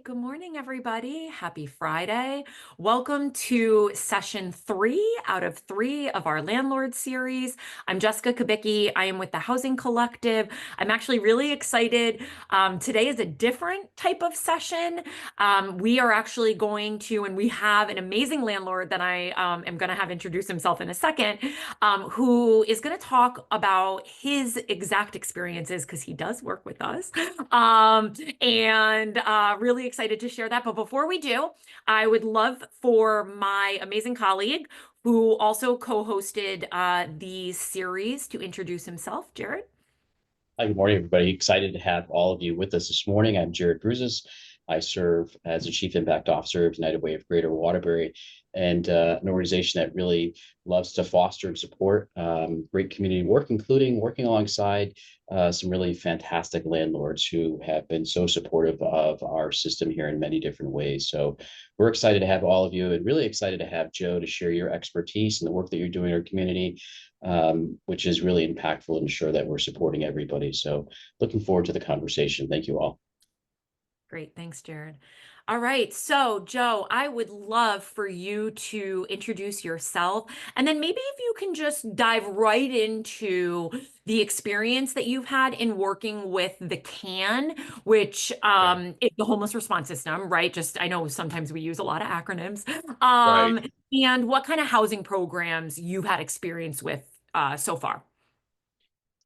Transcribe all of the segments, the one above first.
Good morning, everybody. Happy Friday. Welcome to session 3 out of 3 of our Landlord series. I'm Jessica Kubicki. I am with the Housing Collective. I'm actually really excited. Today is a different type of session. We are actually going to, and we have an amazing landlord that I am going to have introduce himself in a second, who is going to talk about his exact experiences because he does work with us. And really excited to share that. But before we do, I would love for my amazing colleague who also co-hosted the series to introduce himself. Jared. Hi, good morning, everybody. Excited to have all of you with us this morning. I'm Jared Bruzes. I serve as the Chief Impact Officer of United Way of Greater Waterbury, and an organization that really loves to foster and support great community work, including working alongside some really fantastic landlords who have been so supportive of our system here in many different ways. So we're excited to have all of you and really excited to have Joe to share your expertise and the work that you're doing in our community, which is really impactful and ensure that we're supporting everybody. So looking forward to the conversation. Thank you all. Great. Thanks, Jared. All right. So, Joe, I would love for you to introduce yourself. And then maybe if you can just dive right into the experience that you've had in working with the CAN, which Right. is the homeless response system, right? Just I know sometimes we use a lot of acronyms. Right. And what kind of housing programs you've had experience with so far.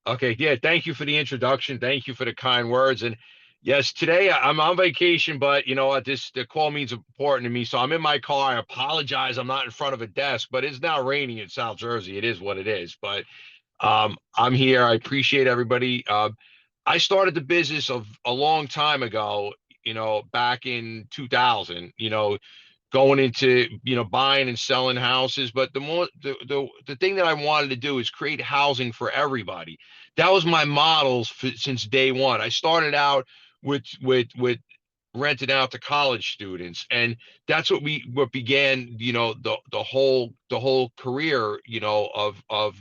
Okay, yeah, thank you for the introduction. Thank you for the kind words. And yes, today I'm on vacation, but you know what, this the call means important to me. So I'm in my car. I apologize. I'm not in front of a desk, but it's now raining in South Jersey. It is what it is. But I'm here. I appreciate everybody. I started the business of a long time ago, back in 2000, going into buying and selling houses. But the thing that I wanted to do is create housing for everybody. That was my models since day one. I started out with renting out to college students, and that's what began the whole career of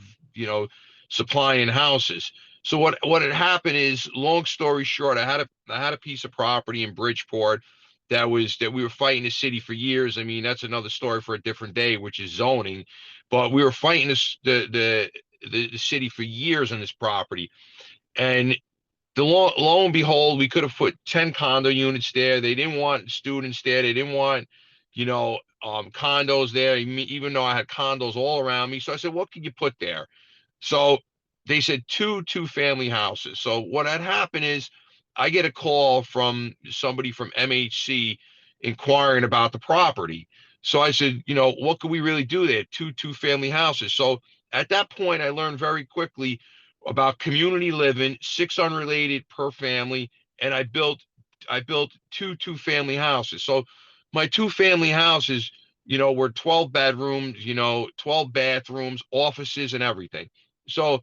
supplying houses. So what had happened is, long story short, I had a piece of property in Bridgeport that we were fighting the city for years. I mean, that's another story for a different day, which is zoning. But we were fighting the city for years on this property. And lo and behold, we could have put 10 condo units there. They didn't want students there. They didn't want, condos there, even though I had condos all around me. So I said, what could you put there? So they said two-family houses. So what had happened is, I get a call from somebody from MHC inquiring about the property. So I said, what could we really do there? Two-family houses. So at that point, I learned very quickly about community living, six unrelated per family, and I built two-family houses. So my two-family houses, were 12 bedrooms, 12 bathrooms, offices, and everything. So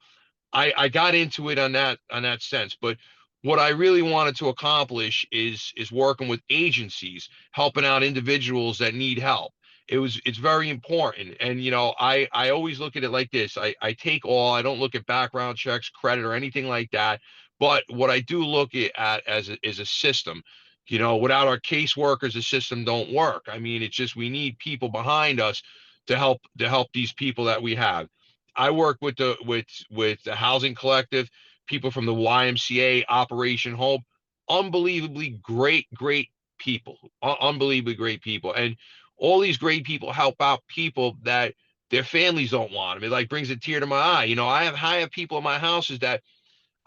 I got into it on that sense. But what I really wanted to accomplish is working with agencies, helping out individuals that need help. It's very important. And I always look at it like this. I take all, I don't look at background checks, credit, or anything like that. But what I do look at is a system. Without our caseworkers, the system don't work. I mean, it's just, we need people behind us to help these people that we have. I work with the housing collective, people from the YMCA, Operation Hope, unbelievably great people, unbelievably great people, and all these great people help out people that their families don't want them. It like brings a tear to my eye. I have people in my houses that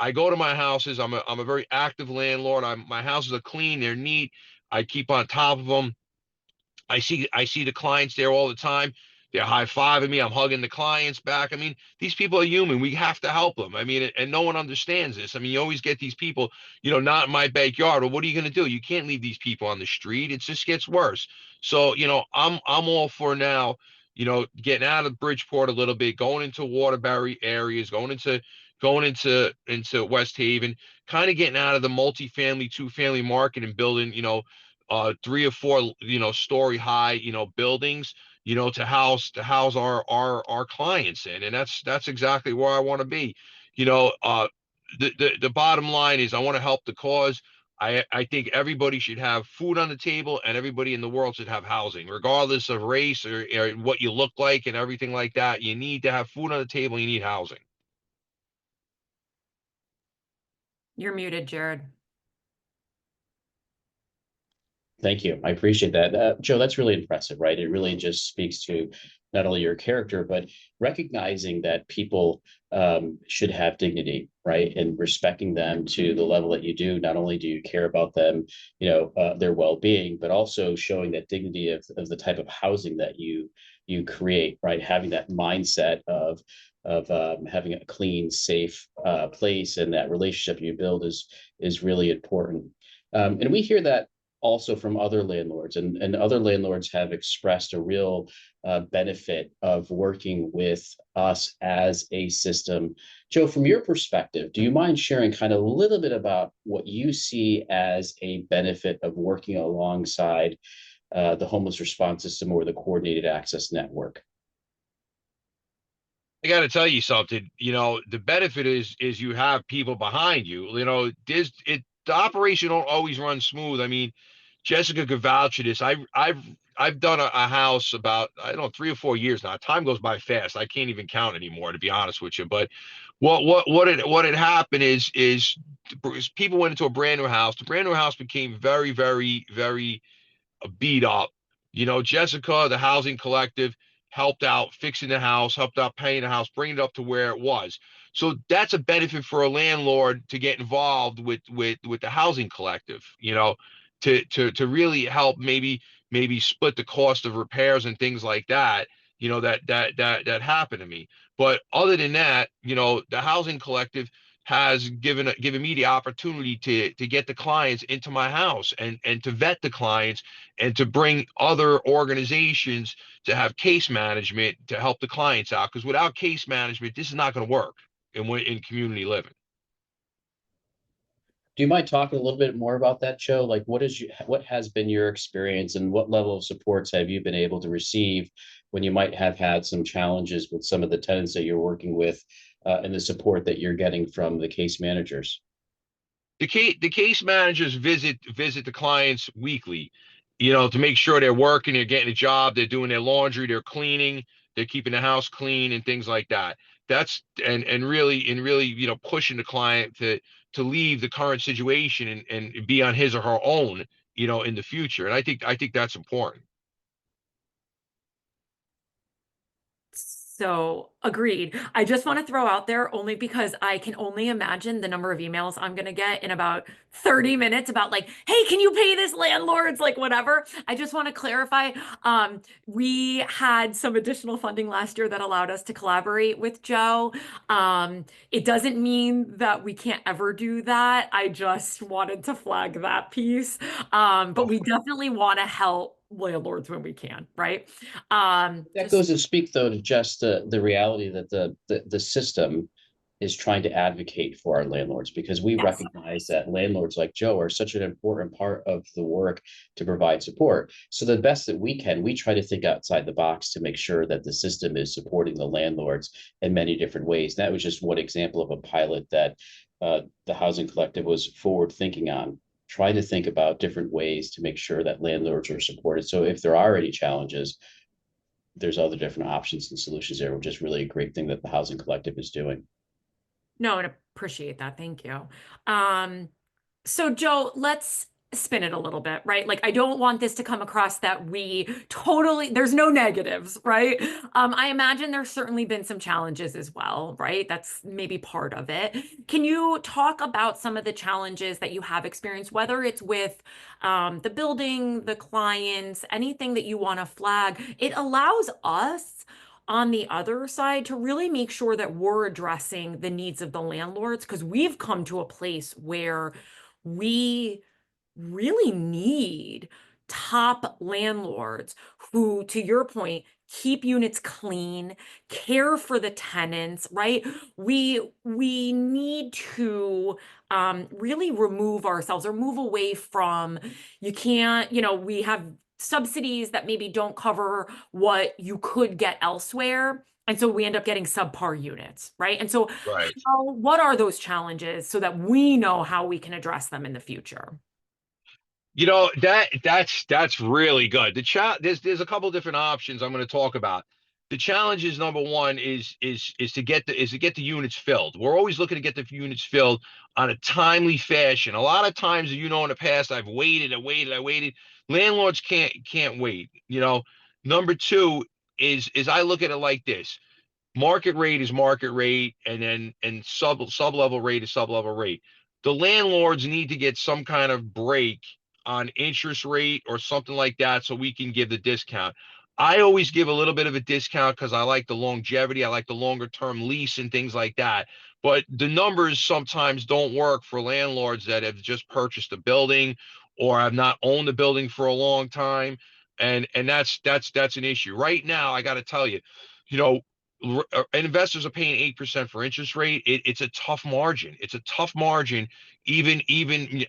I go to my houses. I'm a very active landlord. My houses are clean, they're neat. I keep on top of them. I see the clients there all the time. They're high-fiving me. I'm hugging the clients back. I mean, these people are human. We have to help them. I mean, and no one understands this. I mean, you always get these people, not in my backyard. Well, what are you going to do? You can't leave these people on the street. It just gets worse. So, I'm all for now, getting out of Bridgeport a little bit, going into Waterbury areas, going into West Haven, kind of getting out of the multifamily, two-family market, and building, three or four, story high, buildings, to house our clients in. And that's exactly where I want to be. you know uh the bottom line is, I want to help the cause. I think everybody should have food on the table, and everybody in the world should have housing, regardless of race or what you look like and everything like that. You need to have food on the table. You need housing. You're muted, Jared. Thank you. I appreciate that. Joe, that's really impressive, right? It really just speaks to not only your character, but recognizing that people should have dignity, right? And respecting them to the level that you do. Not only do you care about them, their well-being, but also showing that dignity of the type of housing that you create, right? Having that mindset of having a clean, safe place, and that relationship you build is really important. And we hear that also from other landlords, and other landlords have expressed a real benefit of working with us as a system. Joe, from your perspective, do you mind sharing kind of a little bit about what you see as a benefit of working alongside the homeless response system or the coordinated access network? I got to tell you something. The benefit is you have people behind you. The operation don't always run smooth. I mean, Jessica could vouch for this. I've done a house about, I don't know, 3 or 4 years now. Time goes by fast. I can't even count anymore, to be honest with you. But what had happened is people went into a brand new house. The brand new house became very, very, very beat up. Jessica, the housing collective, helped out fixing the house, helped out paying the house, bringing it up to where it was. So that's a benefit for a landlord to get involved with the housing collective, to really help maybe split the cost of repairs and things like that, that happened to me. But other than that, the housing collective has given me the opportunity to get the clients into my house and to vet the clients and to bring other organizations to have case management to help the clients out. Because without case management, this is not going to work in community living. Do you mind talking a little bit more about that, Joe? Like, what has been your experience, and what level of supports have you been able to receive when you might have had some challenges with some of the tenants that you're working with, and the support that you're getting from the case managers? The case managers visit the clients weekly, to make sure they're working, they're getting a job, they're doing their laundry, they're cleaning, they're keeping the house clean and things like that. That's and really, pushing the client to leave the current situation and be on his or her own, in the future. And I think that's important. So agreed. I just want to throw out there only because I can only imagine the number of emails I'm going to get in about 30 minutes about like, hey, can you pay this landlords? Like whatever. I just want to clarify. We had some additional funding last year that allowed us to collaborate with Joe. It doesn't mean that we can't ever do that. I just wanted to flag that piece. But we definitely want to help landlords when we can, right? That Just goes to speak, though, to just the reality that the system is trying to advocate for our landlords, because we yes. recognize that landlords like Joe are such an important part of the work to provide support. So the best that we can, we try to think outside the box to make sure that the system is supporting the landlords in many different ways. That was just one example of a pilot that the Housing Collective was forward thinking on, trying to think about different ways to make sure that landlords are supported. So if there are any challenges, there's other different options and solutions there, which is really a great thing that the Housing Collective is doing. No, and appreciate that. Thank you. Um, so Joe, let's spin it a little bit, right? Like I don't want this to come across that we totally, there's no negatives, right? I imagine there's certainly been some challenges as well, right? That's maybe part of it. Can you talk about some of the challenges that you have experienced, whether it's with the building, the clients, anything that you want to flag? It allows us on the other side to really make sure that we're addressing the needs of the landlords because we've come to a place where we really need top landlords who, to your point, keep units clean, care for the tenants, right? We need to really remove ourselves or move away from you can't, we have subsidies that maybe don't cover what you could get elsewhere. And so we end up getting subpar units, right? And so Right. what are those challenges so that we know how we can address them in the future? That's really good. There's a couple different options I'm going to talk about. The challenge is number one is to get the units filled. We're always looking to get the units filled on a timely fashion. A lot of times, in the past, I've waited, I waited. Landlords can't wait. Number two is I look at it like this. Market rate is market rate, and then and sub level rate is sub level rate. The landlords need to get some kind of break on interest rate or something like that so we can give the discount. I always give a little bit of a discount because I like the longevity, I like the longer term lease and things like that. But the numbers sometimes don't work for landlords that have just purchased a building or have not owned the building for a long time. And that's an issue. Right now, I got to tell you, you know, investors are paying 8% for interest rate. It's a tough margin. It's a tough margin, even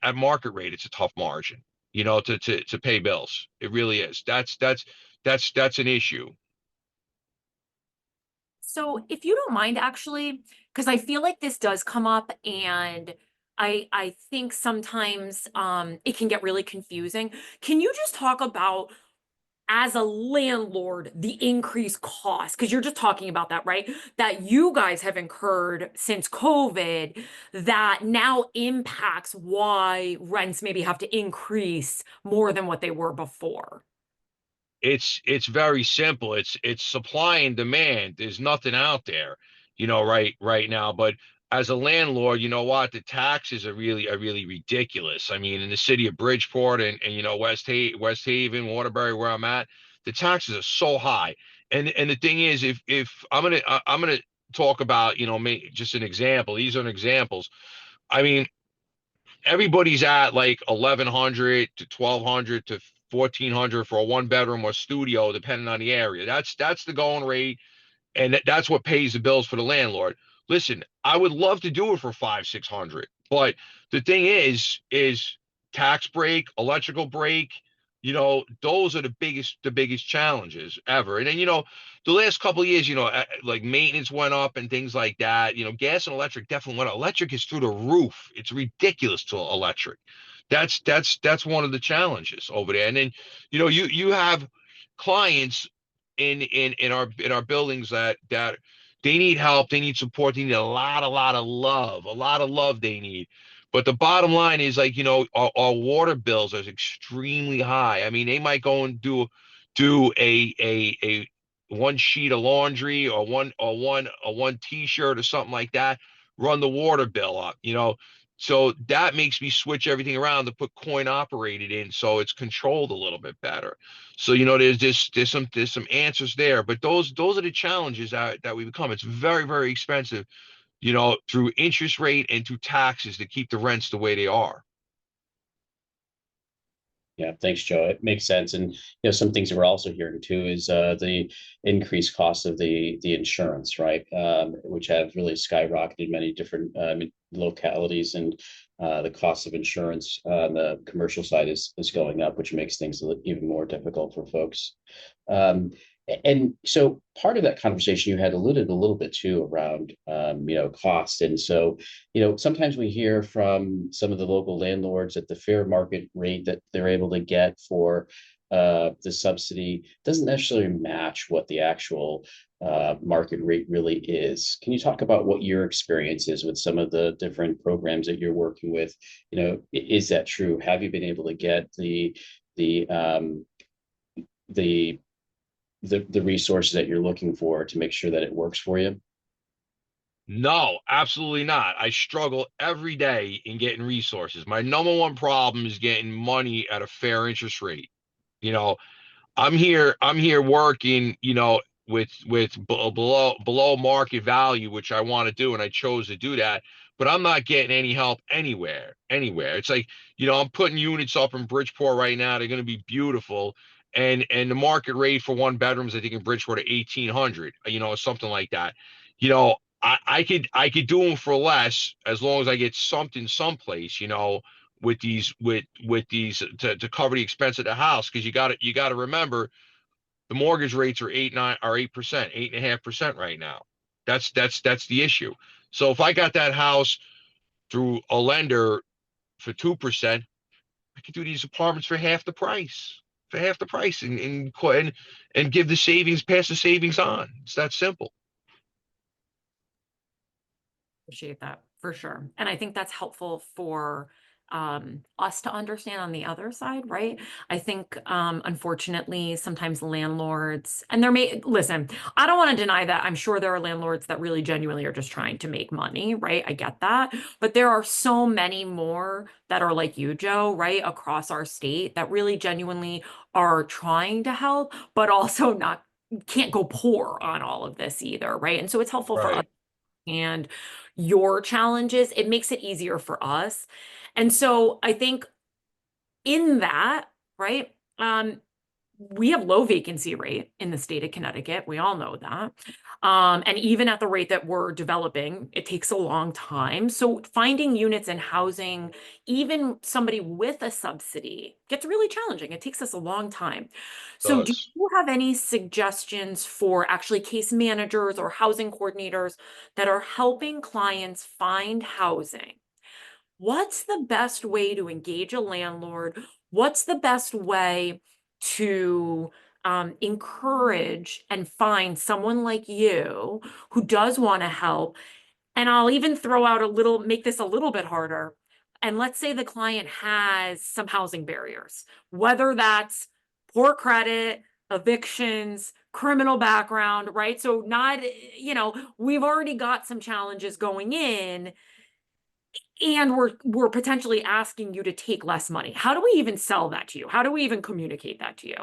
at market rate. It's a tough margin, to pay bills. It really is. That's an issue. So if you don't mind, actually, because I feel like this does come up, and I think sometimes it can get really confusing. Can you just talk about, as a landlord, the increased cost? Because you're just talking about that, right? That you guys have incurred since COVID, that now impacts why rents maybe have to increase more than what they were before. It's very simple. It's supply and demand. There's nothing out there, right now. But as a landlord, you know what? The taxes are really ridiculous. I mean, in the city of Bridgeport and West Haven, Waterbury, where I'm at, the taxes are so high. And the thing is, if I'm gonna talk about, just an example. These are examples. I mean, everybody's at like 1100 to 1200 to 1400 for a one bedroom or studio, depending on the area. That's the going rate, and that's what pays the bills for the landlord. Listen, I would love to do it for 500, 600, but the thing is tax break, electrical break. Those are the biggest challenges ever. And then the last couple of years, like maintenance went up and things like that. Gas and electric definitely went up. Electric is through the roof. It's ridiculous to electric. That's one of the challenges over there. And then you have clients in our buildings that they need help, they need support, they need a lot of love they need. But the bottom line is, like, our water bills are extremely high. I mean, they might go and do a one sheet of laundry or one t-shirt or something like that, run the water bill up. So that makes me switch everything around to put coin operated in, so it's controlled a little bit better. So there's some answers there, but those are the challenges that we become. It's very, very expensive, through interest rate and through taxes to keep the rents the way they are. Yeah, thanks, Joe. It makes sense. And some things that we're also hearing too is the increased cost of the insurance, right? Which have really skyrocketed in many different localities, and the cost of insurance on the commercial side is going up, which makes things even more difficult for folks. Um, and so part of that conversation you had alluded a little bit to around cost. And so sometimes we hear from some of the local landlords that the fair market rate that they're able to get for the subsidy doesn't necessarily match what the actual market rate really is. Can you talk about what your experience is with some of the different programs that you're working with? Is that true? Have you been able to get the um, the the resources that you're looking for to make sure that it works for you? No, absolutely not. I struggle every day in getting resources. My number one problem is getting money at a fair interest rate. You know, I'm here working, below market value, which I want to do, and I chose to do that. But I'm not getting any help anywhere. It's like, I'm putting units up in Bridgeport right now. They're going to be beautiful, and the market rate for one bedrooms, I think, in Bridgeport, are 1,800, something like that. I could do them for less, as long as I get something someplace, with these to cover the expense of the house, because you got to remember, the mortgage rates are 8% 8.5% right now. That's the issue. So if I got that house through a lender for 2%, I could do these apartments for half the price, and give the savings, pass the savings on. It's that simple. Appreciate that for sure. And I think that's helpful for us to understand on the other side, right? I think unfortunately, sometimes landlords, and there may, listen, I don't want to deny that. I'm sure there are landlords that really genuinely are just trying to make money, right? I get that. But there are so many more that are like you, Joe, right? Across our state that really genuinely are trying to help, but also not can't go poor on all of this either, right? And so it's helpful for us Right. and your challenges. It makes it easier for us. And so I think in that, right? We have low vacancy rate in the state of Connecticut. We all know that. And even at the rate that we're developing, it takes a long time. So finding units and housing, even somebody with a subsidy, gets really challenging. It takes us a long time. So do Does. you have any suggestions for actually case managers or housing coordinators that are helping clients find housing? What's the best way to engage a landlord? What's the best way to encourage and find someone like you who does want to help? And I'll even throw out a little, make this a little bit harder. And let's say the client has some housing barriers, whether that's poor credit, evictions, criminal background, right? So not, we've already got some challenges going in and we're potentially asking you to take less money. How do we even sell that to you? How do we even communicate that to you?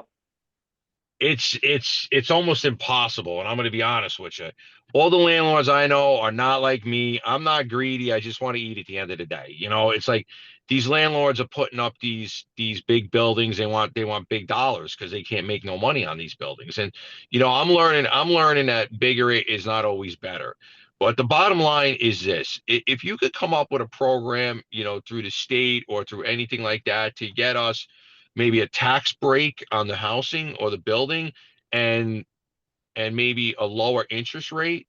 It's almost impossible, and I'm going to be honest with you. All the landlords I know are not like me. I'm not greedy. I just want to eat at the end of the day. It's like these landlords are putting up these big buildings. They want big dollars because they can't make no money on these buildings. And I'm learning that bigger is not always better. But the bottom line is this: if you could come up with a program, through the state or through anything like that to get us maybe a tax break on the housing or the building, and maybe a lower interest rate,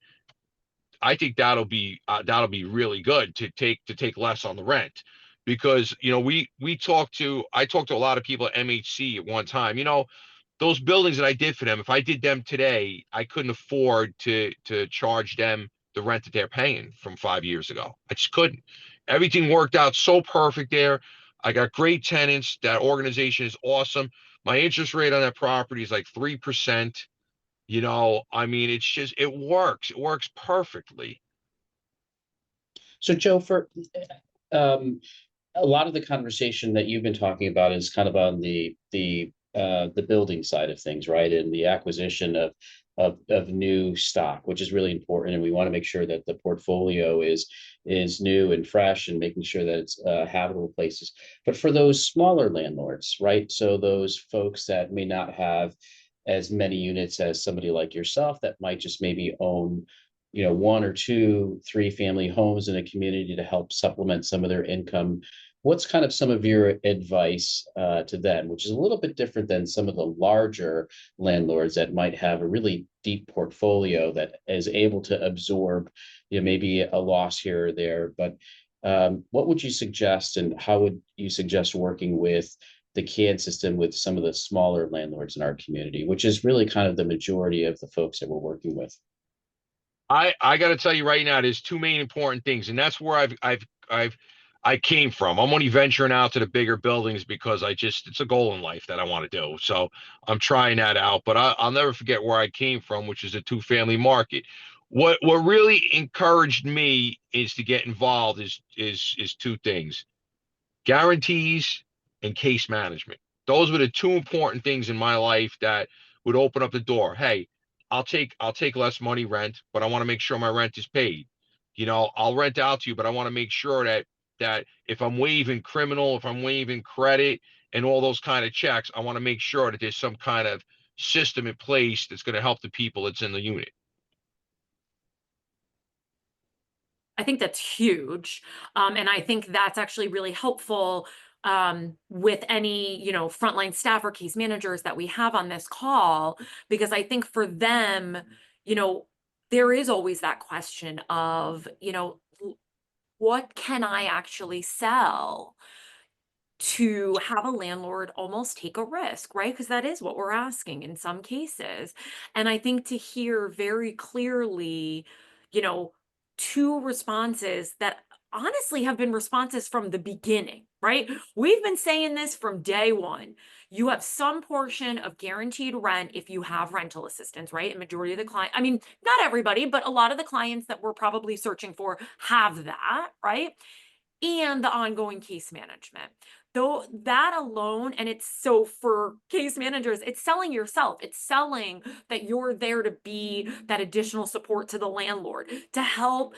I think that'll be really good to take less on the rent. Because I talked to a lot of people at MHC at one time. Those buildings that I did for them, if I did them today, I couldn't afford to charge them the rent that they're paying from 5 years ago. I just couldn't. Everything worked out so perfect there. I got great tenants. That organization is awesome. My interest rate on that property is like 3%. I mean, it's just it works. It works perfectly. So Joe, for um, a lot of the conversation that you've been talking about is kind of on the building side of things, right? And the acquisition of new stock, which is really important. And we want to make sure that the portfolio is new and fresh and making sure that it's habitable places. But for those smaller landlords, right? So those folks that may not have as many units as somebody like yourself that might just maybe own one or two, three family homes in a community to help supplement some of their income. What's kind of some of your advice to them, which is a little bit different than some of the larger landlords that might have a really deep portfolio that is able to absorb, maybe a loss here or there. But what would you suggest, and how would you suggest working with the CAN system with some of the smaller landlords in our community, which is really kind of the majority of the folks that we're working with? I got to tell you right now, there's two main important things, and that's where I came from. I'm only venturing out to the bigger buildings because it's a goal in life that I want to do. So I'm trying that out. But I'll never forget where I came from, which is a two-family market. What really encouraged me is to get involved is two things: guarantees and case management. Those were the two important things in my life that would open up the door. Hey, I'll take less money rent, but I want to make sure my rent is paid. I'll rent out to you, but I want to make sure that if I'm waiving criminal, if I'm waiving credit and all those kind of checks, I want to make sure that there's some kind of system in place that's going to help the people that's in the unit. I think that's huge. And I think that's actually really helpful with any, frontline staff or case managers that we have on this call, because I think for them, you know, there is always that question of, what can I actually sell to have a landlord almost take a risk, right? Because that is what we're asking in some cases. And I think to hear very clearly, you know, two responses that honestly have been responses from the beginning, right? We've been saying this from day one. You have some portion of guaranteed rent if you have rental assistance, right? And majority of the client, I mean, not everybody, but a lot of the clients that we're probably searching for have that, right? And the ongoing case management. Though that alone, and it's so for case managers, it's selling yourself. It's selling that you're there to be that additional support to the landlord, to help,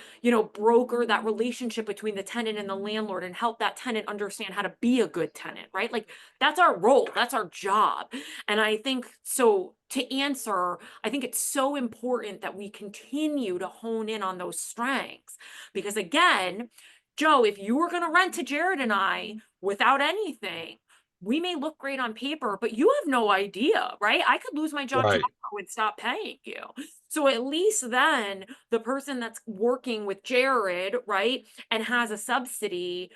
broker that relationship between the tenant and the landlord and help that tenant understand how to be a good tenant, right? Like that's our role, that's our job. And I think so to answer, I think it's so important that we continue to hone in on those strengths because again, Joe, if you were going to rent to Jared and I without anything, we may look great on paper, but you have no idea, right? I could lose my job Right. tomorrow and stop paying you. So at least then the person that's working with Jared, right, and has a subsidy,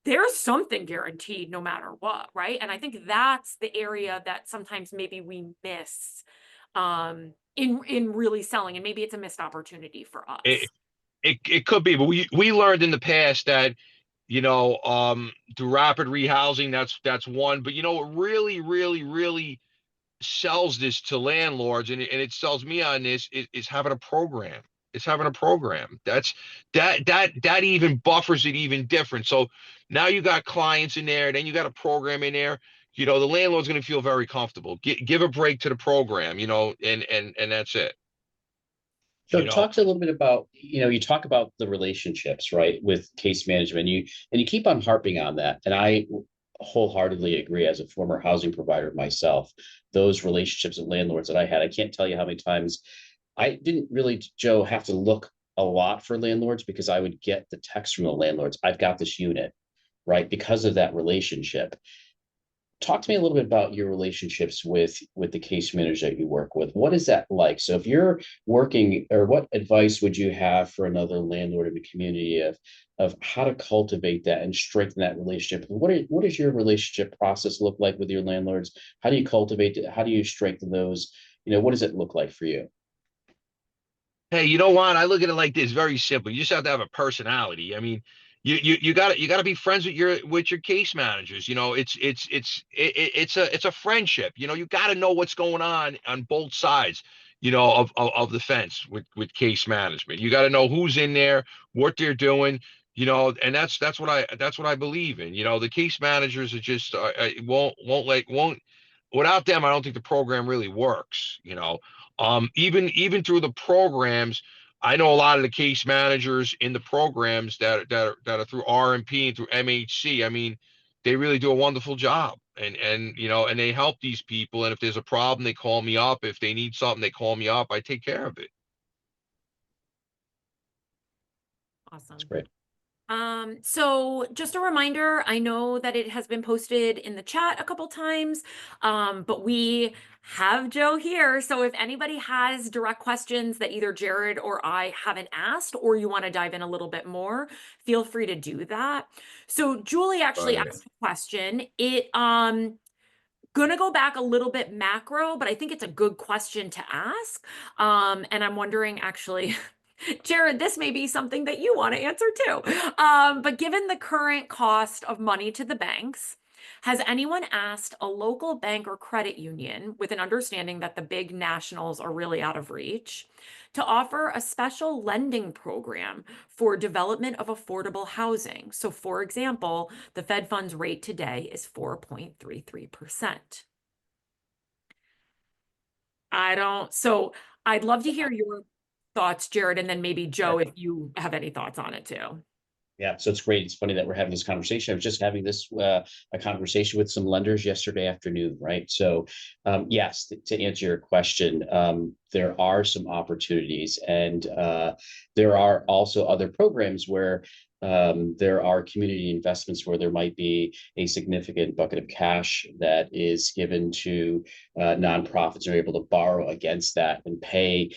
there's something guaranteed no matter what, right? And I think that's the area that sometimes maybe we miss in really selling, and maybe it's a missed opportunity for It us. it could be, but we learned in the past that through rapid rehousing, that's one. But what really sells this to landlords, and it sells me on this is having a program. It's having a program. That even buffers it even different. So now you got clients in there, then you got a program in there. The landlord's going to feel very comfortable. Give a break to the program, and that's it. So You know, talk to a little bit about, you talk about the relationships, right, with case management. You keep on harping on that. And I wholeheartedly agree as a former housing provider myself, those relationships with landlords that I had, I can't tell you how many times I didn't really, Joe, have to look a lot for landlords because I would get the text from the landlords. I've got this unit, right? Because of that relationship. Talk to me a little bit about your relationships with the case manager that you work with. What is that like? So if you're working, or what advice would you have for another landlord in the community of how to cultivate that and strengthen that relationship? What does your relationship process look like with your landlords? How do you cultivate it? How do you strengthen those? What does it look like for you? hey, you know what? I look at it like this, very simple. You just have to have a personality. I mean, you gotta be friends with your case managers. It's a friendship. You got to know what's going on both sides. Of the fence with case management. You got to know who's in there, what they're doing. And that's what I believe in. The case managers are just won't without them. I don't think the program really works. Even through the programs, I know a lot of the case managers in the programs that are through RMP and through MHC. I mean, they really do a wonderful job, and they help these people. And if there's a problem, they call me up. If they need something, they call me up. I take care of it. That's Awesome. great. So just a reminder, I know that it has been posted in the chat a couple times, but we have Joe here. So if anybody has direct questions that either Jared or I haven't asked, or you want to dive in a little bit more, feel free to do that. So Julie actually Right. asked a question. Gonna go back a little bit macro, but I think it's a good question to ask. And I'm wondering actually, Jared, this may be something that you want to answer too. But given the current cost of money to the banks, has anyone asked a local bank or credit union with an understanding that the big nationals are really out of reach to offer a special lending program for development of affordable housing? So, for example, the Fed funds rate today is 4.33%. So I'd love to hear your thoughts, Jared, and then maybe Joe, if you have any thoughts on it too. Yeah, so it's great. It's funny that we're having this conversation. I was just having this a conversation with some lenders yesterday afternoon, right? So, yes, to answer your question, there are some opportunities, and there are also other programs where there are community investments where there might be a significant bucket of cash that is given to nonprofits who are able to borrow against that and pay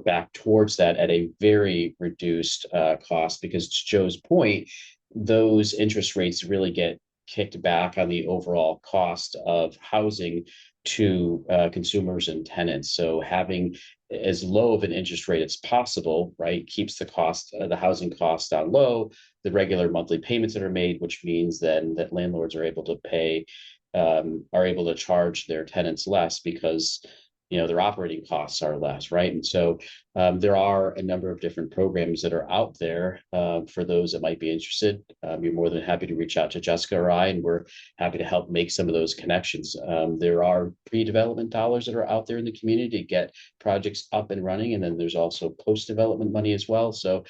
back towards that at a very reduced cost, because to Joe's point, those interest rates really get kicked back on the overall cost of housing to consumers and tenants. So having as low of an interest rate as possible, right, keeps the cost, the housing costs down low, the regular monthly payments that are made, which means then that landlords are able to pay, are able to charge their tenants less because their operating costs are less, right? And so there are a number of different programs that are out there for those that might be interested. You're more than happy to reach out to Jessica or I, and we're happy to help make some of those connections. There are pre-development dollars that are out there in the community to get projects up and running, and then there's also post-development money as well. So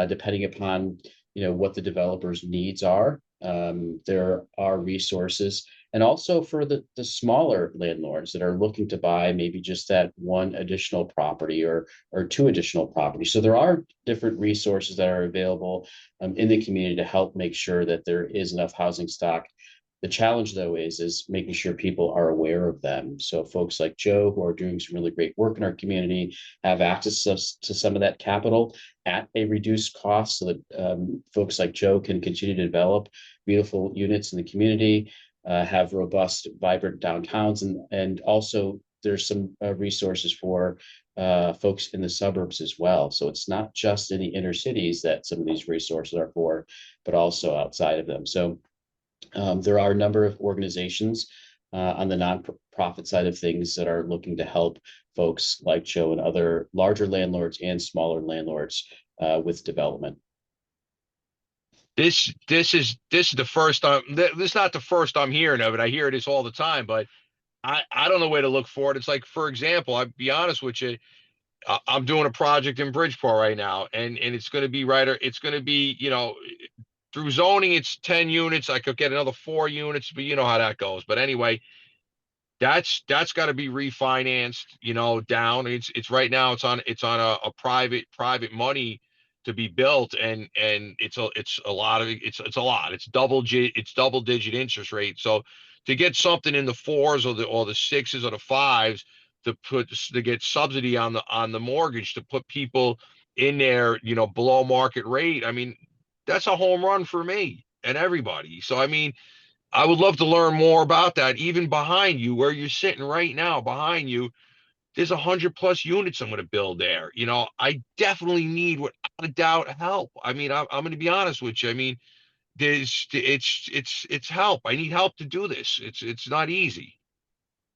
depending upon what the developer's needs are, there are resources. And also for the smaller landlords that are looking to buy maybe just that one additional property or two additional properties. So there are different resources that are available in the community to help make sure that there is enough housing stock. The challenge, though, is making sure people are aware of them. So folks like Joe, who are doing some really great work in our community, have access to some of that capital at a reduced cost so that folks like Joe can continue to develop beautiful units in the community, have robust, vibrant downtowns, and also there's some resources for folks in the suburbs as well. So it's not just in the inner cities that some of these resources are for, but also outside of them. So there are a number of organizations on the nonprofit side of things that are looking to help folks like Joe and other larger landlords and smaller landlords with development. This is the first time. This is not the first I'm hearing of it. I hear this all the time, but I don't know where to look for it. It's like, for example, I'll be honest with you. I'm doing a project in Bridgeport right now, and it's going to be it's going to be, through zoning, it's 10 units. I could get another 4 units, but you know how that goes. But anyway, that's got to be refinanced, down. It's right now it's on a private money to be built, and it's a lot of it's a lot. It's double digit interest rate. So to get something in the fours or the sixes or the fives to get subsidy on the mortgage to put people in there, below market rate. I mean, that's a home run for me and everybody. So I mean, I would love to learn more about that. Even behind you, where you're sitting right now, behind you, there's 100+ units I'm going to build there. I definitely need, without a doubt, help. I mean, I'm going to be honest with you. I mean, it's help. I need help to do this. It's not easy.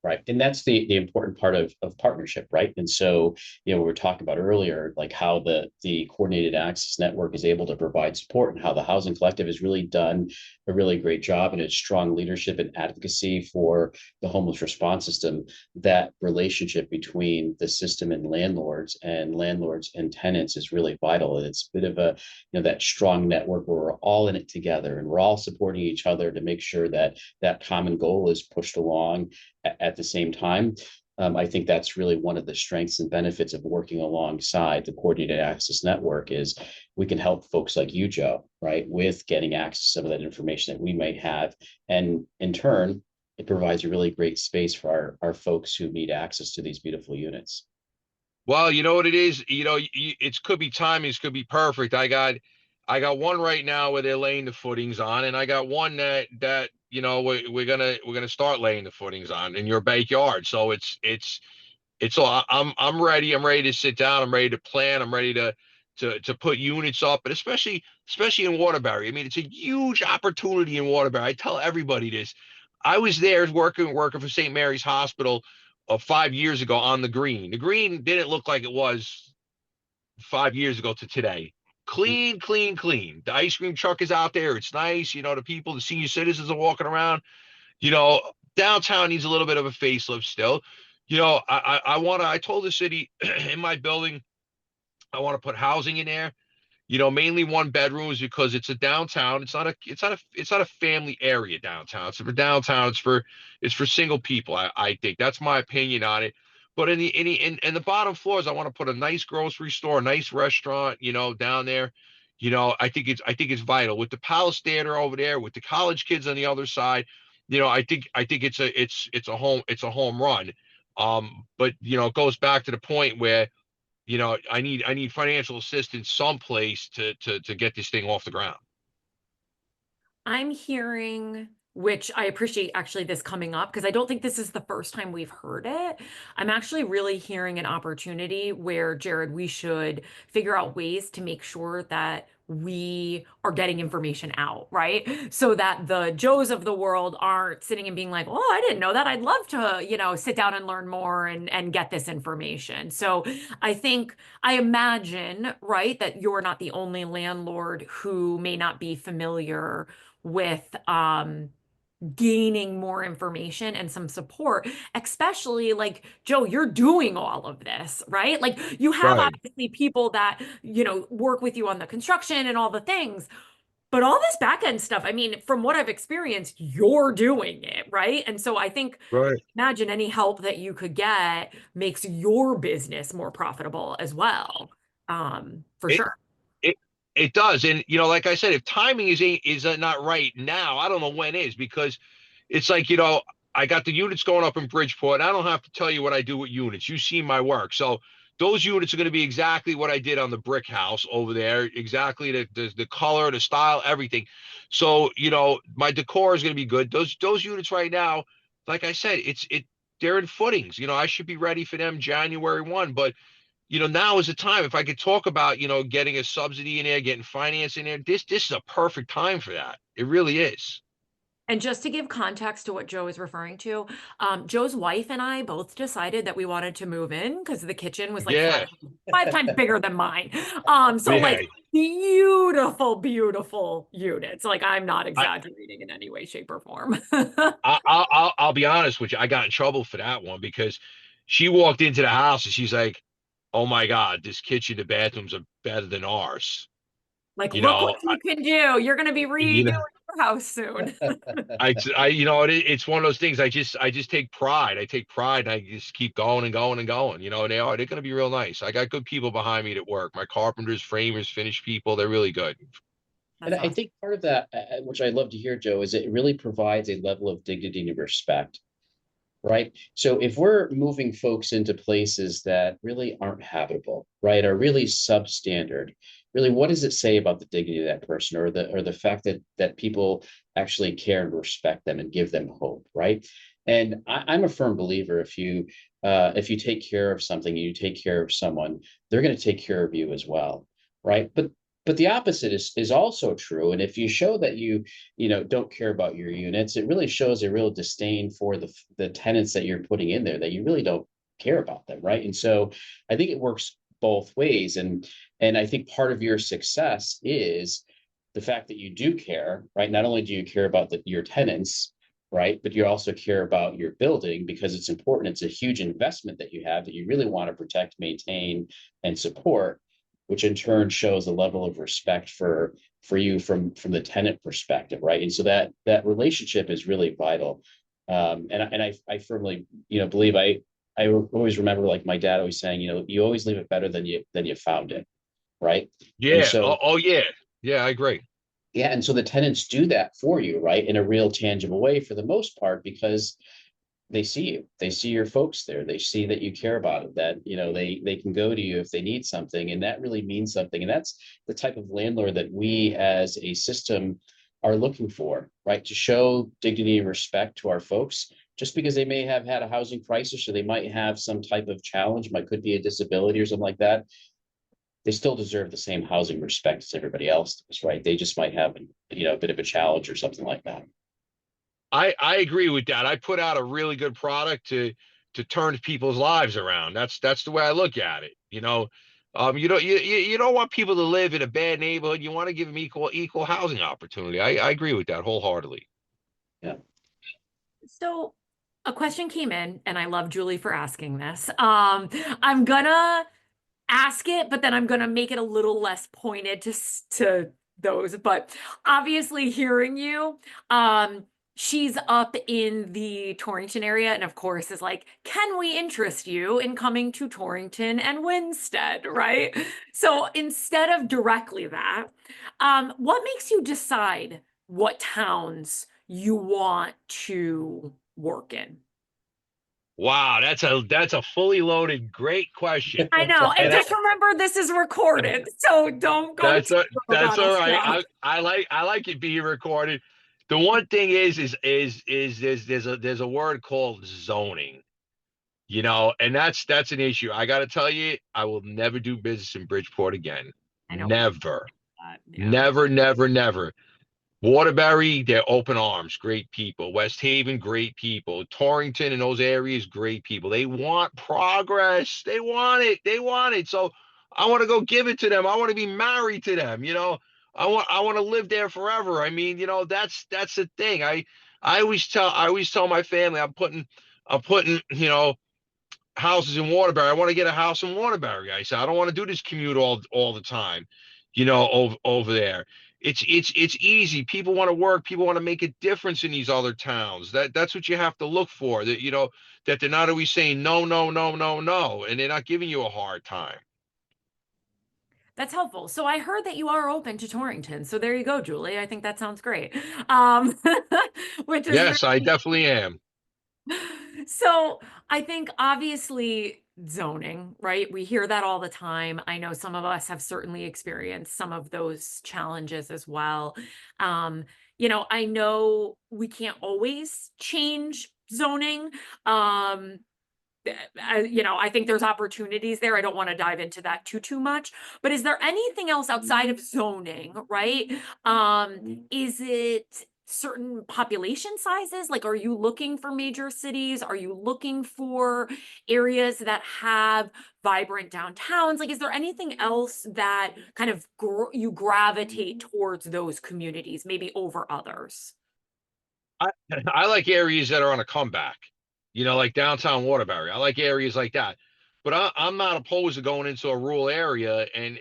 Right. And that's the important part of partnership, right? And so, we were talking about earlier, like how the coordinated access network is able to provide support and how the housing collective has really done a really great job in its strong leadership and advocacy for the homeless response system. That relationship between the system and landlords and tenants is really vital. And it's a bit of a, that strong network where we're all in it together and we're all supporting each other to make sure that that common goal is pushed along at the same time. I think that's really one of the strengths and benefits of working alongside the coordinated access network is we can help folks like you, Joe, right, with getting access to some of that information that we might have. And in turn, it provides a really great space for our folks who need access to these beautiful units. Well, you know what it is. It could be timing. It could be perfect. I got one right now where they're laying the footings on, and I got one that we're gonna start laying the footings on in your backyard. So it's all. I'm ready. I'm ready to sit down. I'm ready to plan. I'm ready to put units up, but especially in Waterbury. I mean, it's a huge opportunity in Waterbury. I tell everybody this. I was there working for St. Mary's Hospital 5 years ago on the green. The green didn't look like it was 5 years ago to today. Clean, clean, clean. The ice cream truck is out there. It's nice. The people, the senior citizens are walking around. You know, Downtown needs a little bit of a facelift still. I told the city in my building, I want to put housing in there. Mainly one bedrooms because it's a downtown. It's not a family area downtown. So for downtown, it's for single people. I think that's my opinion on it. But in the bottom floors, I want to put a nice grocery store, a nice restaurant, down there. I think it's vital with the Palace Theater over there, with the college kids on the other side. I think it's a home run. But it goes back to the point where I need financial assistance someplace to get this thing off the ground. I'm hearing which I appreciate actually this coming up because I don't think this is the first time we've heard it. I'm actually really hearing an opportunity where, Jared, we should figure out ways to make sure that we are getting information out, right? So that the Joes of the world aren't sitting and being like, oh, I didn't know that. I'd love to, sit down and learn more and get this information. So I think, I imagine, right, that you're not the only landlord who may not be familiar with gaining more information and some support, especially like Joe, you're doing all of this, right? Like you have Right. obviously people that, work with you on the construction and all the things, but all this back end stuff, I mean, from what I've experienced, you're doing it, right? And so I think, Right. imagine any help that you could get makes your business more profitable as well. For It sure. it it does. And like I said, if timing is not right now, I don't know when is, because it's like, I got the units going up in Bridgeport. I don't have to tell you what I do with units. You see my work. So those units are going to be exactly what I did on the brick house over there, exactly the color, the style, everything. So, my decor is going to be good. Those units right now, like I said, they're in footings. I should be ready for them January 1, but now is the time. If I could talk about, getting a subsidy in there, getting finance in there, this is a perfect time for that. It really is. And just to give context to what Joe is referring to, Joe's wife and I both decided that we wanted to move in because the kitchen was like Yeah. five times bigger than mine. So like Yeah. beautiful, beautiful units. Like I'm not I, exaggerating in any way, shape, or form. I'll be honest with you. I got in trouble for that one because she walked into the house and she's like, "Oh my God, this kitchen, the bathrooms are better than ours." Like, You look what know, I, you can do. You're going to be you redoing know, your house soon. it's one of those things. I just take pride. I take pride, and I just keep going and going and going. And they're going to be real nice. I got good people behind me that work. My carpenters, framers, finish people. They're really good. And That's I awesome. think part of that, which I love to hear, Joe, is it really provides a level of dignity and respect, right? So if we're moving folks into places that really aren't habitable, right, are really substandard, really, what does it say about the dignity of that person, or the fact that people actually care and respect them and give them hope, right? And I'm a firm believer, if you take care of something, you take care of someone, they're going to take care of you as well, right? But the opposite is also true. And if you show that you don't care about your units, it really shows a real disdain for the tenants that you're putting in there, that you really don't care about them, right? And so I think it works both ways. And I think part of your success is the fact that you do care, right? Not only do you care about your tenants, right, but you also care about your building because it's important. It's a huge investment that you have that you really want to protect, maintain, and support, which in turn shows a level of respect for you from the tenant perspective, right? And so that relationship is really vital. And I firmly believe, I always remember, like my dad always saying, you always leave it better than you found it, right? And Yeah. Oh, so oh yeah. Yeah, I agree. yeah, and so the tenants do that for you, right, in a real tangible way for the most part, because they see you, they see your folks there, they see that you care about it, that they can go to you if they need something, and that really means something. And that's the type of landlord that we as a system are looking for, right? To show dignity and respect to our folks, just because they may have had a housing crisis or they might have some type of challenge, might could be a disability or something like that, they still deserve the same housing respect as everybody else does, right? They just might have a bit of a challenge or something like that. I agree with that. I put out a really good product to turn people's lives around. That's the way I look at it. You don't want people to live in a bad neighborhood. You want to give them equal housing opportunity. I agree with that wholeheartedly. Yeah. So a question came in, and I love Julie for asking this. I'm gonna ask it, but then I'm gonna make it a little less pointed to those. But obviously, hearing you, she's up in the Torrington area, and of course, is like, can we interest you in coming to Torrington and Winstead, right? So instead of directly that, what makes you decide what towns you want to work in? Wow, that's a fully loaded great question. I know. And And just remember this is recorded, so don't go that's too a, rogue that's on all us, right. Joe. I like it being recorded. The one thing is there's a word called zoning, and that's an issue. I got to tell you, I will never do business in Bridgeport again. I know we Never, yeah. never, never, never. Waterbury, they're open arms, great people. West Haven, great people. Torrington and those areas, great people. They want progress. They want it. They want it. So I want to go give it to them. I want to be married to them. I want to live there forever. I mean, that's the thing. I always tell my family I'm putting houses in Waterbury. I want to get a house in Waterbury. I said I don't want to do this commute all the time, over there. It's easy. People want to work. People want to make a difference in these other towns. That's what you have to look for. That they're not always saying no, no, no, no, no, and they're not giving you a hard time. That's helpful. So I heard that you are open to Torrington. So there you go, Julie. I think that sounds great. Which is Yes, I definitely am. so I think obviously zoning, right? We hear that all the time. I know some of us have certainly experienced some of those challenges as well. I know we can't always change zoning. Um, I think there's opportunities there. I don't want to dive into that too much, but is there anything else outside of zoning, right? Is it certain population sizes? Like, are you looking for major cities? Are you looking for areas that have vibrant downtowns? Like, is there anything else that kind of you gravitate towards those communities, maybe over others? I I like areas that are on a comeback, like downtown Waterbury. I like areas like that. But I'm not opposed to going into a rural area and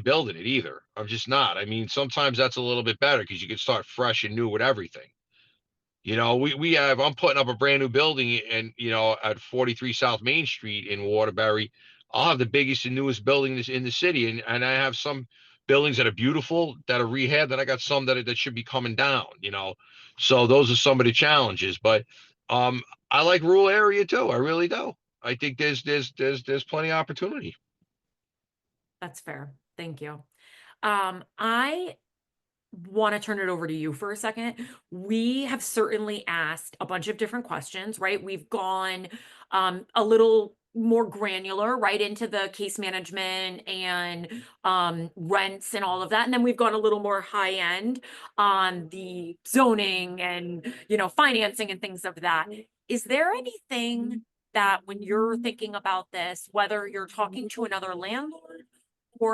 building it either. I'm just not. I mean, sometimes that's a little bit better because you can start fresh and new with everything. I'm putting up a brand new building and at 43 South Main Street in Waterbury. I'll have the biggest and newest building in the city, and I have some buildings that are beautiful that are rehab, and I got some that should be coming down. So those are some of the challenges. But um, I like rural area too. I really do. I think there's plenty of opportunity. That's fair. Thank you. I want to turn it over to you for a second. We have certainly asked a bunch of different questions, right? We've gone a little more granular, right, into the case management and rents and all of that. And then we've gone a little more high end on the zoning and, financing and things of that. Is there anything that when you're thinking about this, whether you're talking to another landlord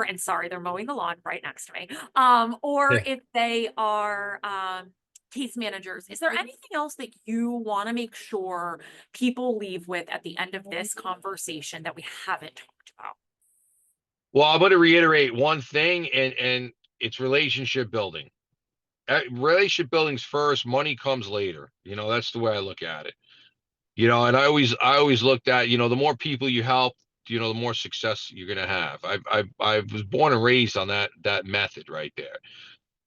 and sorry, they're mowing the lawn right next to me. Or Yeah. if they are case managers, is there anything else that you want to make sure people leave with at the end of this conversation that we haven't talked about? Well, I'm going to reiterate one thing, and it's relationship building. Relationship building's first, money comes later. That's the way I look at it. And I always looked at, the more people you help, the more success you're gonna have. I was born and raised on that method right there.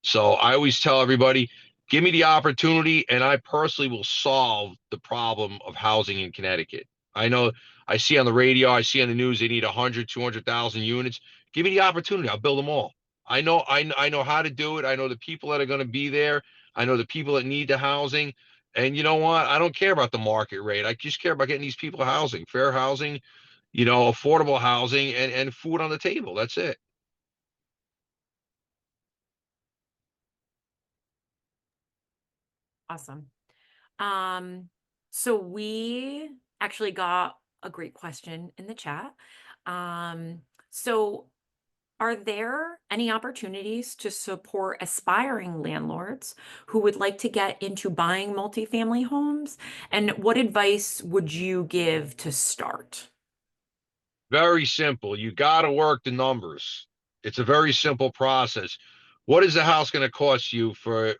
So I always tell everybody, give me the opportunity, and I personally will solve the problem of housing in Connecticut. I know I see on the radio, I see on the news they need 100, 200,000 units. Give me the opportunity. I'll build them all. I know how to do it. I know the people that are going to be there. I know the people that need the housing. And you know what? I don't care about the market rate. I just care about getting these people housing, fair housing, affordable housing and food on the table. That's it. Awesome. Um, so we actually got a great question in the chat. So are there any opportunities to support aspiring landlords who would like to get into buying multifamily homes? And what advice would you give to start? Very simple. You got to work the numbers. It's a very simple process. What is the house going to cost you for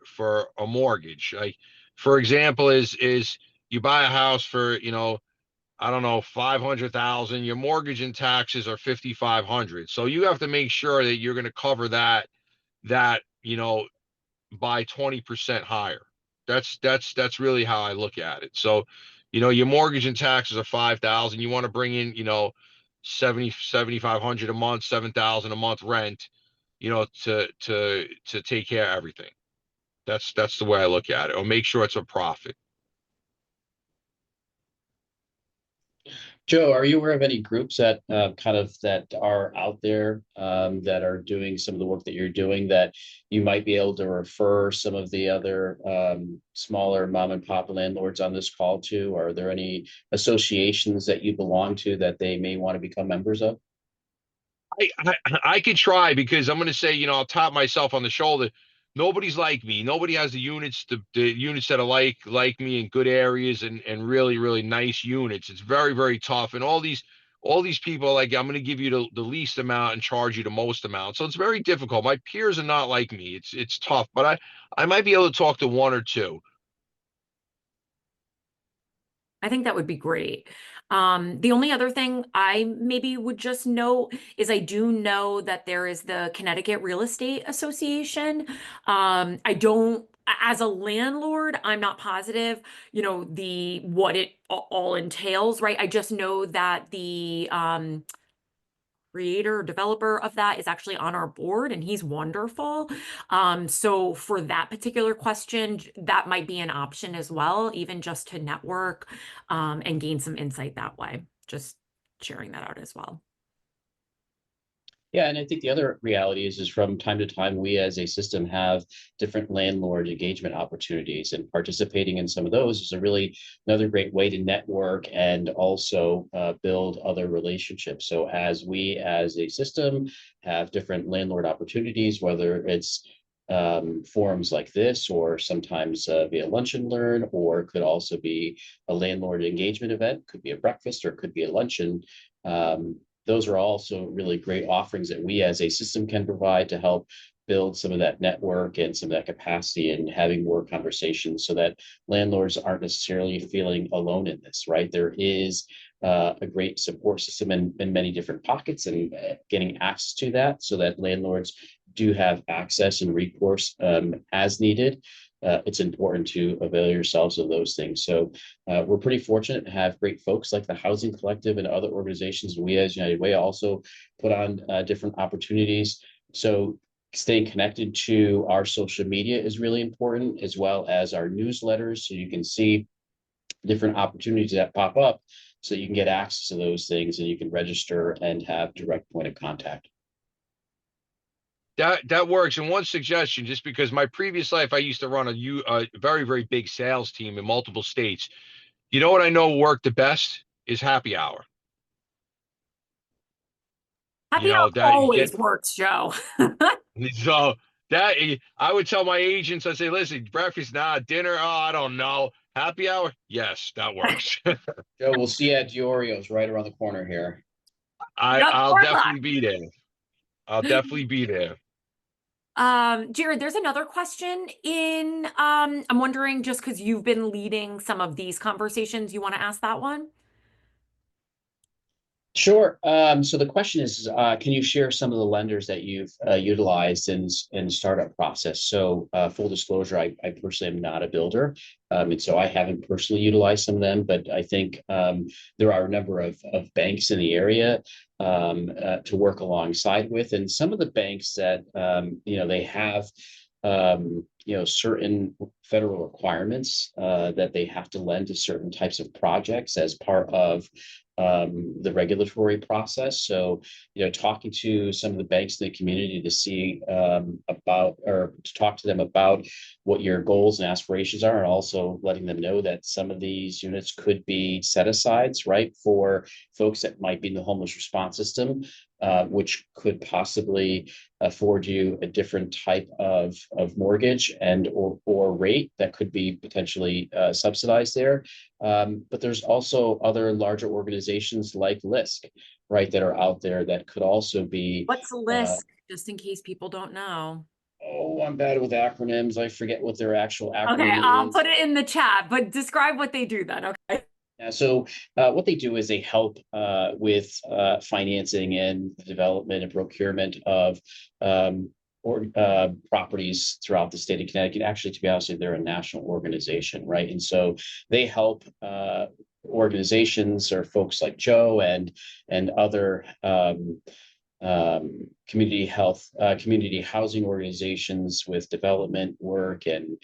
a mortgage? Like, for example, is you buy a house for, I don't know, 500,000. Your mortgage and taxes are 5,500. So you have to make sure that you're going to cover that by 20% higher. That's really how I look at it. So, your mortgage and taxes are 5,000. You want to bring in, 7,500 a month, 7,000 a month rent, to take care of everything. That's the way I look at it, or make sure it's a profit. Joe, are you aware of any groups that that are out there that are doing some of the work that you're doing that you might be able to refer some of the other smaller mom and pop landlords on this call to? Are there any associations that you belong to that they may want to become members of? I could try, because I'm going to say, I'll tap myself on the shoulder. Nobody's like me. Nobody has the units that are like me in good areas, and really, really nice units. It's very, very tough. And all these people are like, I'm going to give you the least amount and charge you the most amount. So it's very difficult. My peers are not like me. It's tough, but I might be able to talk to one or two. I think that would be great. The only other thing I maybe would just note is I do know that there is the Connecticut Real Estate Association. I don't, as a landlord, I'm not positive, the what it all entails, right? I just know that the creator or developer of that is actually on our board and he's wonderful. So for that particular question, that might be an option as well, even just to network and gain some insight that way. Just sharing that out as well. Yeah, and I think the other reality is from time to time, we as a system have different landlord engagement opportunities, and participating in some of those is a really another great way to network and also build other relationships. So as we as a system have different landlord opportunities, whether it's forums like this, or sometimes via lunch and learn, or it could also be a landlord engagement event, could be a breakfast or it could be a luncheon. Those are also really great offerings that we as a system can provide to help build some of that network and some of that capacity, and having more conversations so that landlords aren't necessarily feeling alone in this, right? There is a great support system in many different pockets, and getting access to that so that landlords do have access and recourse as needed. It's important to avail yourselves of those things. So we're pretty fortunate to have great folks like the Housing Collective and other organizations. We as United Way also put on different opportunities. So staying connected to our social media is really important, as well as our newsletters, so you can see different opportunities that pop up, so you can get access to those things and you can register and have direct point of contact. That works. And one suggestion, just because my previous life, I used to run a very, very big sales team in multiple states. You know what I know worked the best is happy hour. Happy hour That you get. always works, Joe. So that I would tell my agents, I say, listen, breakfast, nah, dinner, oh, I don't know. Happy hour, yes, that works. Joe, we'll see you at Giorio's right around the corner here. Yep, I'll or luck. definitely be there. I'll definitely be there. Jared, there's another question in, I'm wondering, just because you've been leading some of these conversations, you want to ask that one? Sure. So the question is, can you share some of the lenders that you've utilized in startup process? So full disclosure, I personally am not a builder, and so I haven't personally utilized some of them, but I think there are a number of banks in the area to work alongside with, and some of the banks that they have certain federal requirements that they have to lend to certain types of projects as part of the regulatory process. So, talking to some of the banks in the community to see about, or to talk to them about what your goals and aspirations are, and also letting them know that some of these units could be set asides, right, for folks that might be in the homeless response system, which could possibly afford you a different type of mortgage and or rate that could be potentially subsidized there. But there's also other larger organizations like LISC, right, that are out there that could also be. What's the list, just in case people don't know? Oh, I'm bad with acronyms. I forget what their actual Okay, acronym I'll is. put it in the chat, but describe what they do then, okay? Yeah, so what they do is they help with financing and the development and procurement of properties throughout the state of Connecticut. Actually, to be honest, they're a national organization, right? And so they help organizations or folks like Joe and other community housing organizations with development work and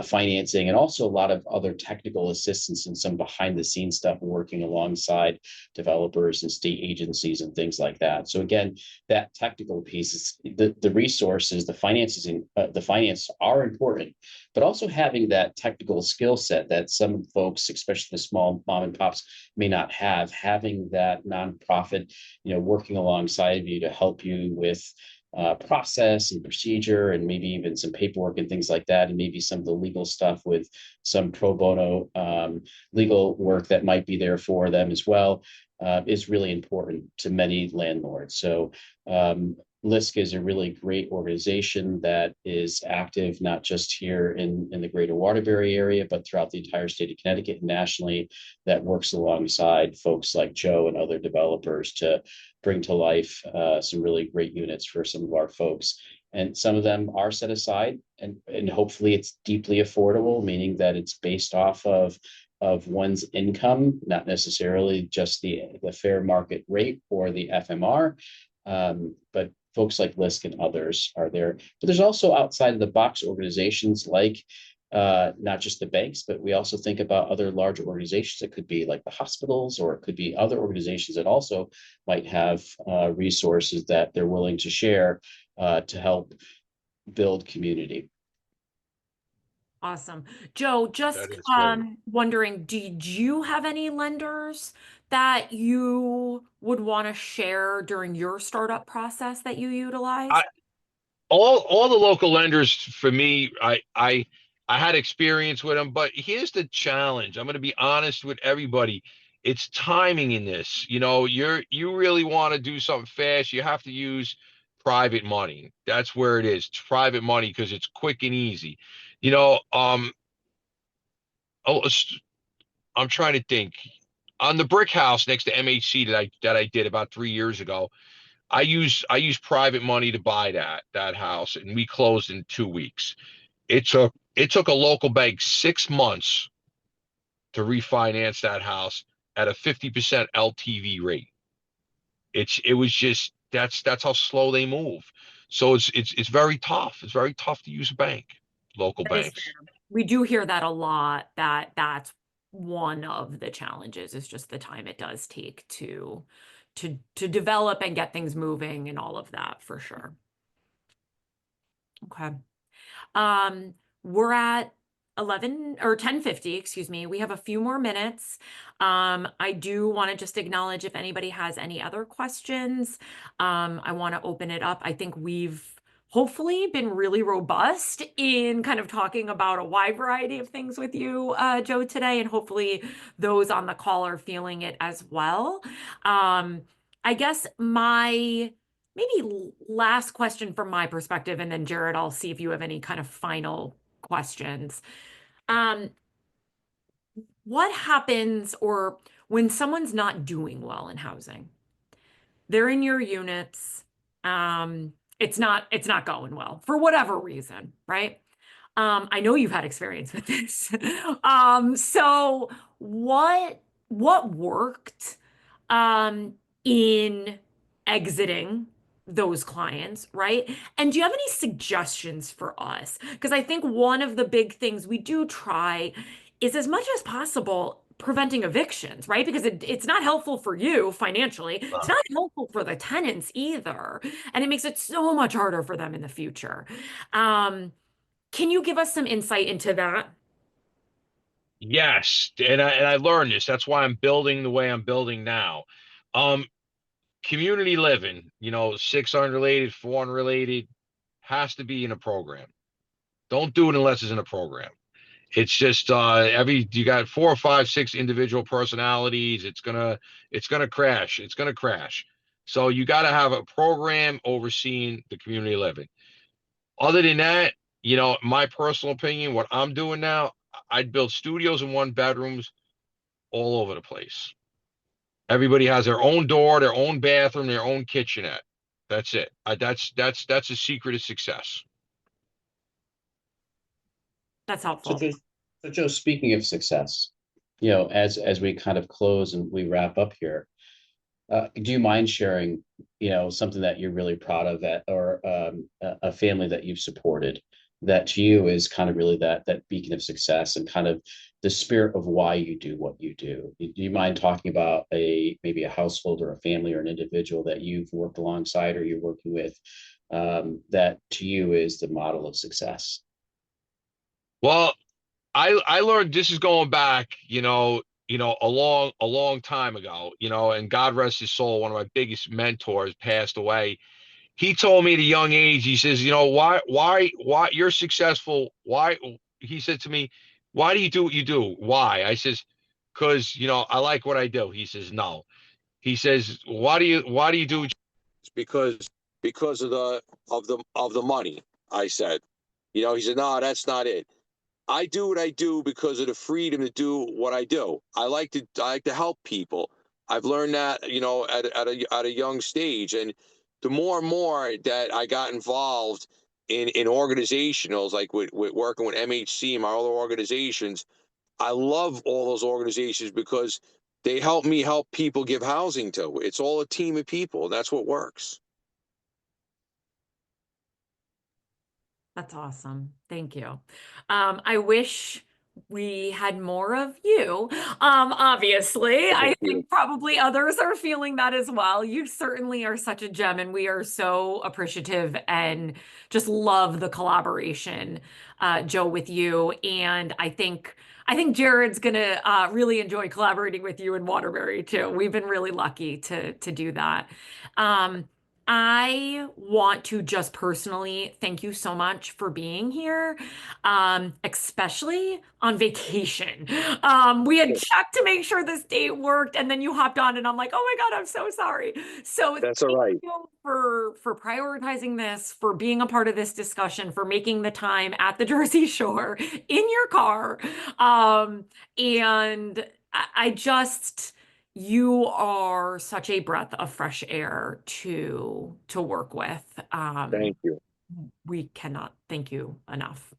financing, and also a lot of other technical assistance and some behind the scenes stuff working alongside developers and state agencies and things like that. So again, that technical piece is the resources, the finances, the finance are important, but also having that technical skill set that some folks, especially the small mom and pops, may not have, having that nonprofit, working alongside of you to help you with process and procedure, and maybe even some paperwork and things like that, and maybe some of the legal stuff with some pro bono legal work that might be there for them as well, is really important to many landlords. So LISC is a really great organization that is active not just here in the greater Waterbury area, but throughout the entire state of Connecticut and nationally, that works alongside folks like Joe and other developers to bring to life some really great units for some of our folks. And some of them are set aside, and hopefully it's deeply affordable, meaning that it's based off of one's income, not necessarily just the fair market rate or the FMR. But folks like LISC and others are there. But there's also outside of the box organizations like not just the banks, but we also think about other large organizations. It could be like the hospitals, or it could be other organizations that also might have resources that they're willing to share to help build community. Awesome. Joe, just That is great. wondering, did you have any lenders that you would want to share during your startup process that you I utilized? all the local lenders for me, I had experience with them, but here's the challenge. I'm going to be honest with everybody. It's timing in this. You really want to do something fast, you have to use private money. That's where it is. It's private money because it's quick and easy. You know, um, oh, I'm trying to think. On the brick house next to MHC that I did about 3 years ago, I used private money to buy that house, and we closed in 2 weeks. It took a local bank 6 months to refinance that house at a 50% LTV rate. It was just that's how slow they move. So it's very tough. It's very tough to use a bank, local That is banks. fair. We do hear that a lot, that's one of the challenges, is just the time it does take to develop and get things moving and all of that, for sure. Okay. Um, we're at 11 or 10:50, excuse me. We have a few more minutes. I do want to just acknowledge if anybody has any other questions. I want to open it up. I think we've hopefully been really robust in kind of talking about a wide variety of things with you, Joe, today, and hopefully those on the call are feeling it as well. I guess my maybe last question from my perspective, and then Jared, I'll see if you have any kind of final questions. Um, what happens or when someone's not doing well in housing? They're in your units. It's not going well for whatever reason, right? I know you've had experience with this. So what worked in exiting those clients, right? And do you have any suggestions for us? Because I think one of the big things we do try is, as much as possible, preventing evictions, right? Because it's not helpful for you financially. It's not helpful for the tenants either. And it makes it so much harder for them in the future. Can you give us some insight into that? Yes, and I learned this. That's why I'm building the way I'm building now. Um, Community living, six unrelated, four unrelated, has to be in a program. Don't do it unless it's in a program. It's just every you got four or five, six individual personalities. It's gonna crash. It's gonna crash. So you got to have a program overseeing the community living. Other than that, my personal opinion, what I'm doing now, I'd build studios and one bedrooms all over the place. Everybody has their own door, their own bathroom, their own kitchenette. That's it. That's a secret of success. That's So helpful. Joe, speaking of success, as we kind of close and we wrap up here, Do you mind sharing, something that you're really proud of that, or a family that you've supported that to you is kind of really that beacon of success and kind of the spirit of why you do what you do? Do you mind talking about maybe a household or a family or an individual that you've worked alongside or you're working with, that to you is the model of success? Well, I learned, this is going back, a long time ago, and God rest his soul, one of my biggest mentors passed away. He told me at a young age, he says, why you're successful? Why, he said to me, why do you do what you do? Why? I says, because, I like what I do. He says, no. He says, why do you do what it's because of the money. I said, he said, no, that's not it. I do what I do because of the freedom to do what I do. I like to help people. I've learned that, at a young stage. And the more and more that I got involved in organizationals, like with working with MHC and my other organizations, I love all those organizations because they help me help people give housing to. It's all a team of people. That's what works. That's awesome. Thank you. I wish we had more of you. Obviously, I Thank you. think probably others are feeling that as well. You certainly are such a gem, and we are so appreciative and just love the collaboration, Joe, with you. And I think Jared's gonna really enjoy collaborating with you in Waterbury too. We've been really lucky to do that. Um, I want to just personally thank you so much for being here, especially on vacation. We had checked to make sure this date worked, and then you hopped on, and I'm like, oh my God, I'm so sorry. So That's all thank right. you for prioritizing this, for being a part of this discussion, for making the time at the Jersey Shore in your car. And I just you are such a breath of fresh air to work with. Thank you. We cannot thank you enough.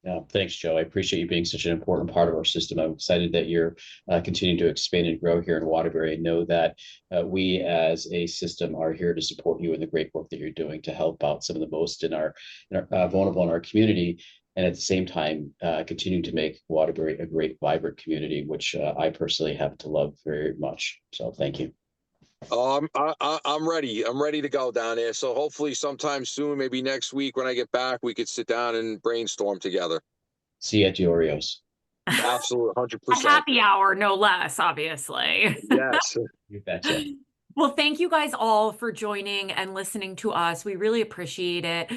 Yeah, thanks, Joe. I appreciate you being such an important part of our system. I'm excited that you're continuing to expand and grow here in Waterbury. I know that we as a system are here to support you in the great work that you're doing to help out some of the most in our vulnerable in our community. And at the same time, continue to make Waterbury a great, vibrant community, which I personally happen to love very much. So thank you. I'm ready. I'm ready to go down there. So hopefully sometime soon, maybe next week when I get back, we could sit down and brainstorm together. See you at Diorio. Absolutely, A 100%. happy hour, no less, obviously. Yes. You betcha. Well, thank you guys all for joining and listening to us. We really appreciate it.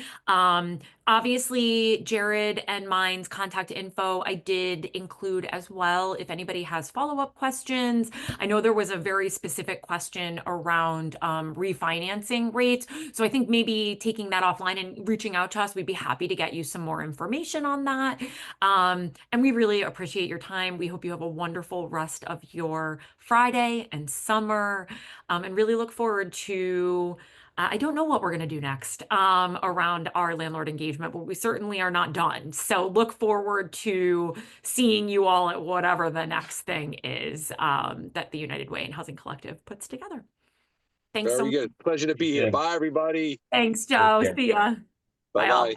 Obviously, Jared and mine's contact info I did include as well. If anybody has follow-up questions, I know there was a very specific question around refinancing rates. So I think maybe taking that offline and reaching out to us, we'd be happy to get you some more information on that. And we really appreciate your time. We hope you have a wonderful rest of your Friday and summer, and really look forward to. I don't know what we're going to do next around our landlord engagement, but we certainly are not done. So look forward to seeing you all at whatever the next thing is that the United Way and Housing Collective puts together. Thanks so Very much. good. Pleasure to You be here. too. Bye, everybody. Thanks, Take Joe. care. See ya. Bye Bye all. bye.